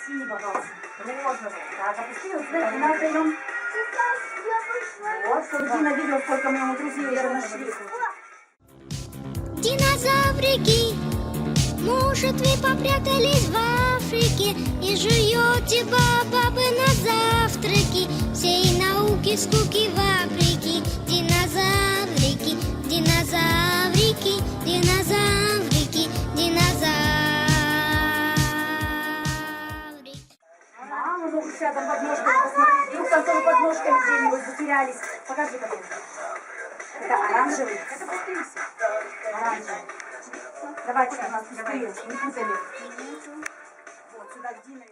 синий попался. Розовый. Так, опустили, вот сюда Дина даем. Вот, чтобы Дина видел, сколько мы ему друзей уже нашли. Динозаврики, может, вы попрятались в Африке и жуете бабы на завтраки, всей науки скуки вопреки. Динозаврики, динозаврики, динозаврики, динозаврики. Мама, ну сейчас там подножками посмотри, вдруг там тоже подножками где-нибудь затерялись. Покажи, как это. Это оранжевый. Это пустые. Оранжевый. Давайте, у нас пустые, не путали. Вот, сюда Дина.